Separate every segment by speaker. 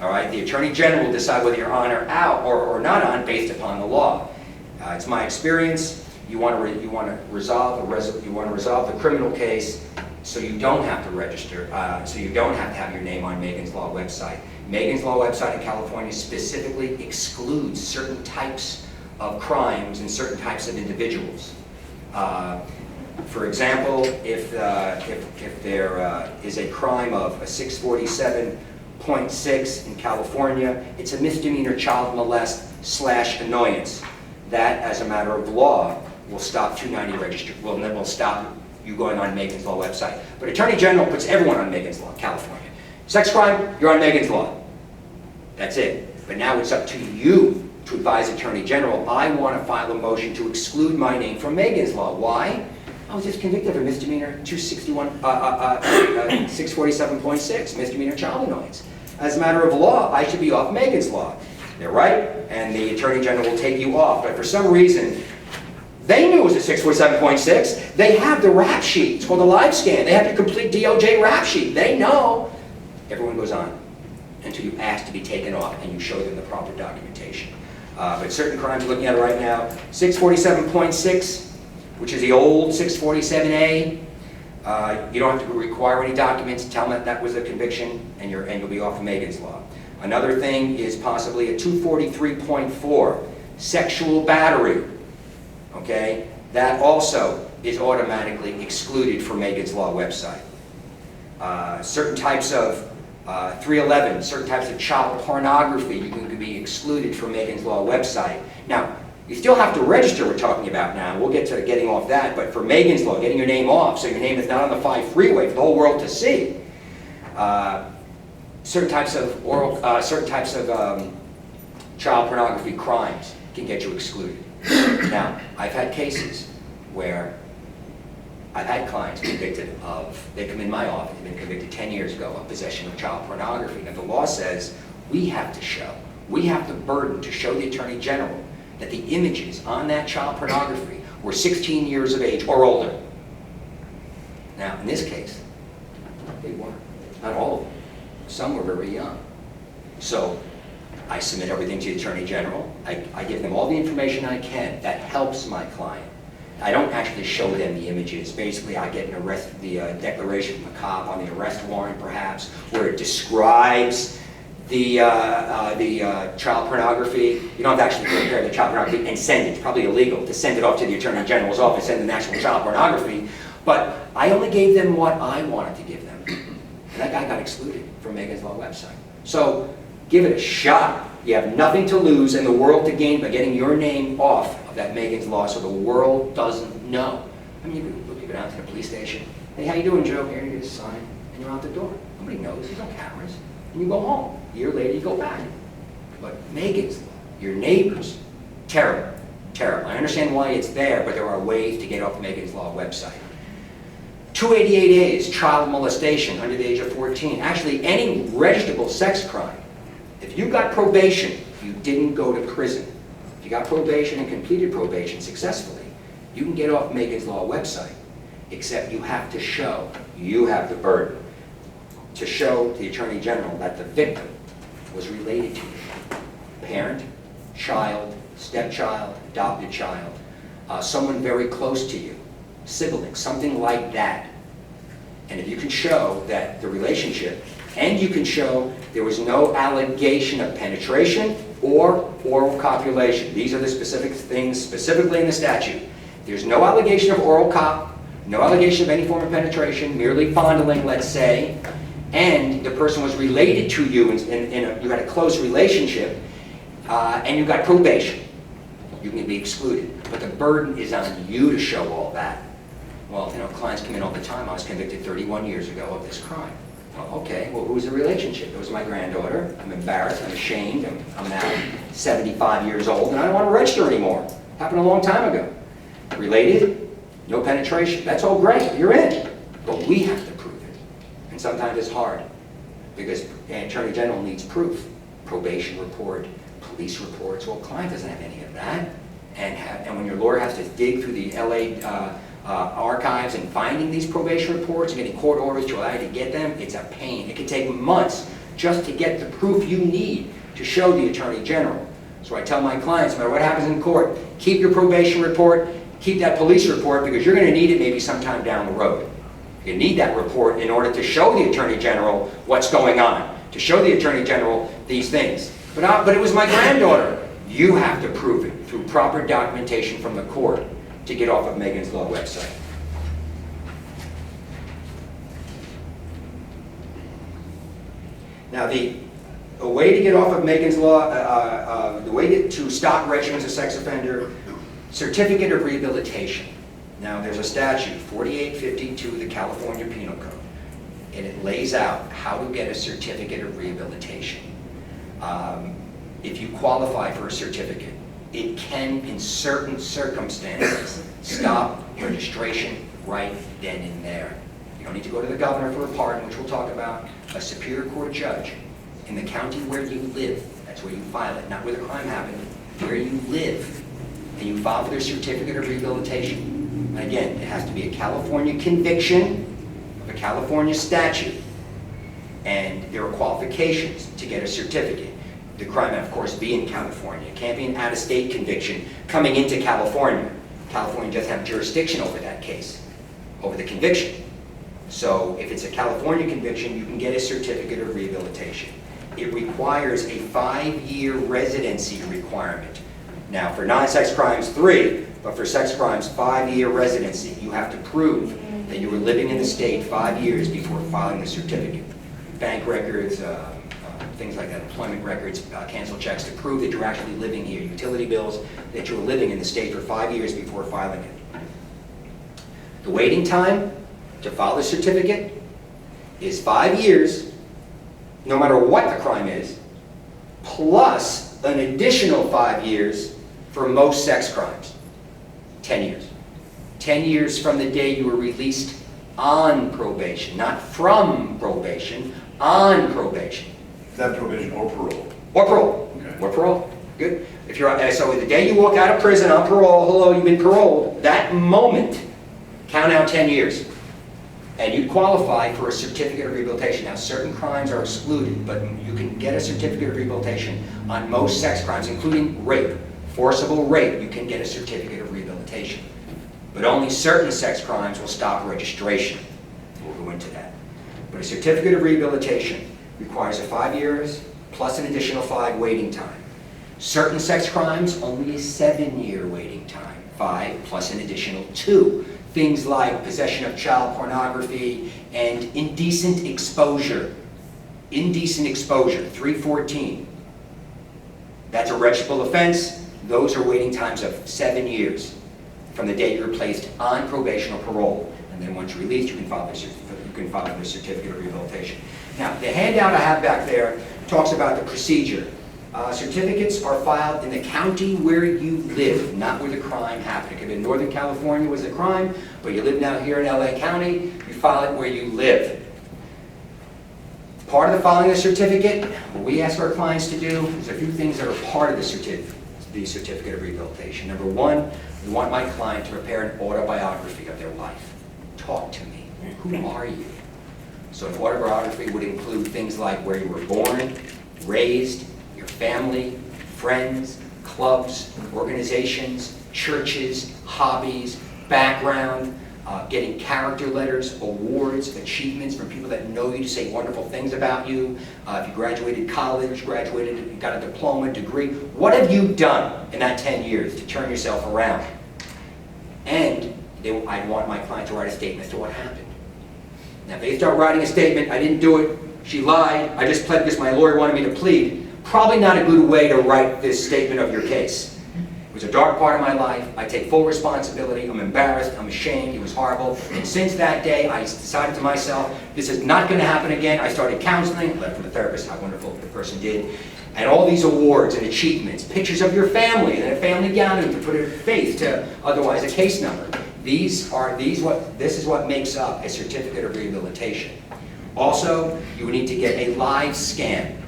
Speaker 1: All right, the Attorney General will decide whether you're on or out or not on based upon the law. It's my experience. You want to resolve the criminal case, so you don't have to register, so you don't have to have your name on Megan's Law website. Megan's Law website in California specifically excludes certain types of crimes and certain types of individuals. For example, if there is a crime of a 647.6 in California, it's a misdemeanor child molest/annoyance. That, as a matter of law, will stop 290 register. Will stop you going on Megan's Law website. But Attorney General puts everyone on Megan's Law, California. Sex crime, you're on Megan's Law. That's it. But now it's up to you to advise Attorney General, I want to file a motion to exclude my name from Megan's Law. Why? I was just convicted of a misdemeanor 647.6, misdemeanor child annoyance. As a matter of law, I should be off Megan's Law. They're right, and the Attorney General will take you off. But for some reason, they knew it was a 647.6. They have the rap sheet. It's called a live scan. They have the complete DOJ rap sheet. They know. Everyone goes on until you ask to be taken off and you show them the proper documentation. But certain crimes we're looking at right now, 647.6, which is the old 647A. You don't have to require any documents. Tell them that that was a conviction, and you'll be off of Megan's Law. Another thing is possibly a 243.4, sexual battery. Okay, that also is automatically excluded from Megan's Law website. Certain types of 311, certain types of child pornography, you can be excluded from Megan's Law website. Now, you still have to register, we're talking about now. We'll get to getting off that, but for Megan's Law, getting your name off, so your name is not on the 5 freeway for the whole world to see. Certain types of child pornography crimes can get you excluded. Now, I've had cases where I've had clients convicted of, they come in my office, they've been convicted 10 years ago of possession of child pornography. Now the law says we have the burden to show the Attorney General that the images on that child pornography were 16 years of age or older. Now in this case, they weren't. Not all of them. Some were very young. So I submit everything to the Attorney General. I give them all the information I can that helps my client. I don't actually show them the images. Basically, I get the declaration from the cop on the arrest warrant, perhaps, where it describes the child pornography. You don't have to actually prepare the child pornography and send it. It's probably illegal to send it off to the Attorney General's office, send the actual child pornography. But I only gave them what I wanted to give them. And that guy got excluded from Megan's Law website. So give it a shot. You have nothing to lose and the world to gain by getting your name off of that Megan's Law so the world doesn't know. I mean, you go down to the police station. Hey, how you doing, Joe? Here, you get a sign, and you're out the door. Nobody knows. There's no cameras. And you go home. A year later, you go back. But Megan's Law, your neighbors, terrible, terrible. I understand why it's there, but there are ways to get off Megan's Law website. 288A is child molestation under the age of 14. Actually, any registrable sex crime. If you got probation, you didn't go to prison. If you got probation and completed probation successfully, you can get off Megan's Law website, except you have to show, you have the burden, to show the Attorney General that the victim was related to you. Parent, child, stepchild, adopted child, someone very close to you, sibling, something like that. And if you can show that the relationship, and you can show there was no allegation of penetration or oral copulation. These are the specific things specifically in the statute. There's no allegation of oral cop, no allegation of any form of penetration, merely fondling, let's say, and the person was related to you, you had a close relationship, and you got probation. You can be excluded. But the burden is on you to show all that. Well, you know, clients come in all the time. I was convicted 31 years ago of this crime. Okay, well, who's the relationship? It was my granddaughter. I'm embarrassed, I'm ashamed, I'm now 75 years old, and I don't want to register anymore. Happened a long time ago. Related, no penetration. That's all great, you're in. But we have to prove it. And sometimes it's hard, because the Attorney General needs proof. Probation report, police reports. Well, client doesn't have any of that. And when your lawyer has to dig through the LA archives and finding these probation reports and getting court orders to allow you to get them, it's a pain. It can take months just to get the proof you need to show the Attorney General. So I tell my clients, no matter what happens in court, keep your probation report, keep that police report, because you're going to need it maybe sometime down the road. You need that report in order to show the Attorney General what's going on, to show the Attorney General these things. But it was my granddaughter. You have to prove it through proper documentation from the court to get off of Megan's Law website. Now, the way to get off of Megan's Law, the way to stop registering as a sex offender, certificate of rehabilitation. Now, there's a statute, 4852 of the California Penal Code, and it lays out how to get a certificate of rehabilitation. If you qualify for a certificate, it can, in certain circumstances, stop registration right then and there. You don't need to go to the governor for a pardon, which we'll talk about. A Superior Court judge in the county where you live, that's where you file it, not where the crime happened, where you live, and you file for their certificate of rehabilitation. And again, it has to be a California conviction of a California statute, and there are qualifications to get a certificate. The crime, of course, be in California. It can't be an out-of-state conviction coming into California. California doesn't have jurisdiction over that case, over the conviction. So if it's a California conviction, you can get a certificate of rehabilitation. It requires a 5-year residency requirement. Now, for non-sex crimes, 3, but for sex crimes, 5-year residency. You have to prove that you were living in the state 5 years before filing the certificate. Bank records, things like that, employment records, cancel checks to prove that you're actually living here, utility bills, that you were living in the state for 5 years before filing it. The waiting time to file the certificate is 5 years, no matter what the crime is, plus an additional 5 years for most sex crimes. 10 years. 10 years from the day you were released on probation, not from probation, on probation.
Speaker 2: Is that probation or parole?
Speaker 1: Or parole.
Speaker 2: Okay.
Speaker 1: Or parole. Good. If you're so the day you walk out of prison on parole, hello, you've been paroled, that moment, count out 10 years. And you'd qualify for a certificate of rehabilitation. Now, certain crimes are excluded, but you can get a certificate of rehabilitation on most sex crimes, including rape, forcible rape. You can get a certificate of rehabilitation. But only certain sex crimes will stop registration. We'll go into that. But a certificate of rehabilitation requires a 5 years plus an additional 5 waiting time. Certain sex crimes, only a 7-year waiting time. 5 plus an additional 2. Things like possession of child pornography and indecent exposure. Indecent exposure, 314. That's a registrable offense. Those are waiting times of 7 years from the date you're placed on probation or parole. And then once you're released, you can file the certificate of rehabilitation. Now, the handout I have back there talks about the procedure. Certificates are filed in the county where you live, not where the crime happened. It could be in Northern California was the crime, but you live now here in LA County, you file it where you live. Part of the filing of the certificate, what we ask our clients to do, there's a few things that are part of the certificate of rehabilitation. Number 1, we want my client to prepare an autobiography of their life. Talk to me. Who are you? So an autobiography would include things like where you were born, raised, your family, friends, clubs, organizations, churches, hobbies, background, getting character letters, awards, achievements from people that know you to say wonderful things about you. If you graduated college, you got a diploma, degree, what have you done in that 10 years to turn yourself around? And I'd want my client to write a statement as to what happened. Now, if they start writing a statement, I didn't do it, she lied, I just pled because my lawyer wanted me to plead, probably not a good way to write this statement of your case. It was a dark part of my life. I take full responsibility. I'm embarrassed. I'm ashamed. It was horrible. And since that day, I decided to myself, this is not going to happen again. I started counseling, learned from the therapist how wonderful the person did. And all these awards and achievements, pictures of your family, and a family gathering to put a face to otherwise a case number. This is what makes up a certificate of rehabilitation. Also, you would need to get a live scan.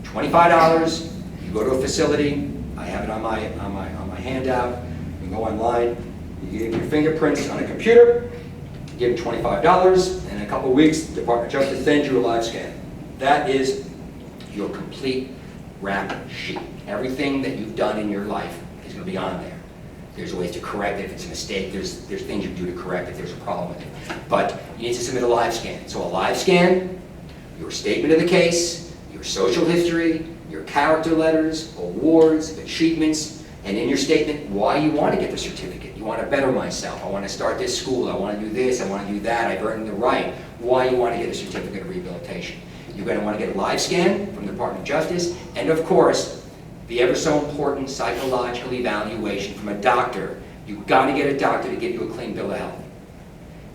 Speaker 1: $25, you go to a facility, I have it on my handout, you go online, you give your fingerprints on a computer, you give them $25, and in a couple of weeks, the Department of Justice sends you a live scan. That is your complete rap sheet. Everything that you've done in your life is going to be on there. There's ways to correct it if it's a mistake. There's things you do to correct if there's a problem with it. But you need to submit a live scan. So a live scan, your statement of the case, your social history, your character letters, awards, achievements, and in your statement, why you want to get the certificate. You want to better myself. I want to start this school. I want to do this. I want to do that. I've earned the right. Why you want to get a certificate of rehabilitation. You're going to want to get a live scan from the Department of Justice, and of course, the ever so important psychological evaluation from a doctor. You've got to get a doctor to give you a clean bill of health.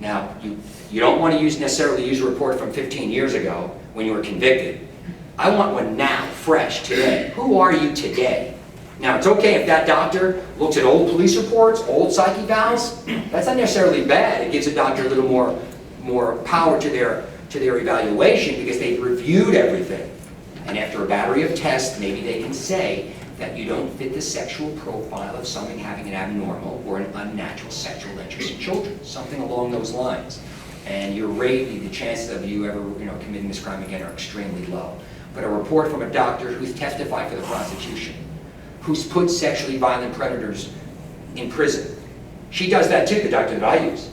Speaker 1: Now, you don't want to necessarily use a report from 15 years ago when you were convicted. I want one now, fresh, today. Who are you today? Now, it's okay if that doctor looks at old police reports, old psych evals. That's not necessarily bad. It gives a doctor a little more power to their evaluation because they've reviewed everything. And after a battery of tests, maybe they can say that you don't fit the sexual profile of someone having an abnormal or an unnatural sexual interest in children, something along those lines. And your rate, the chances of you ever committing this crime again are extremely low. But a report from a doctor who's testified for the prosecution, who's put sexually violent predators in prison. She does that too, the doctor that I use.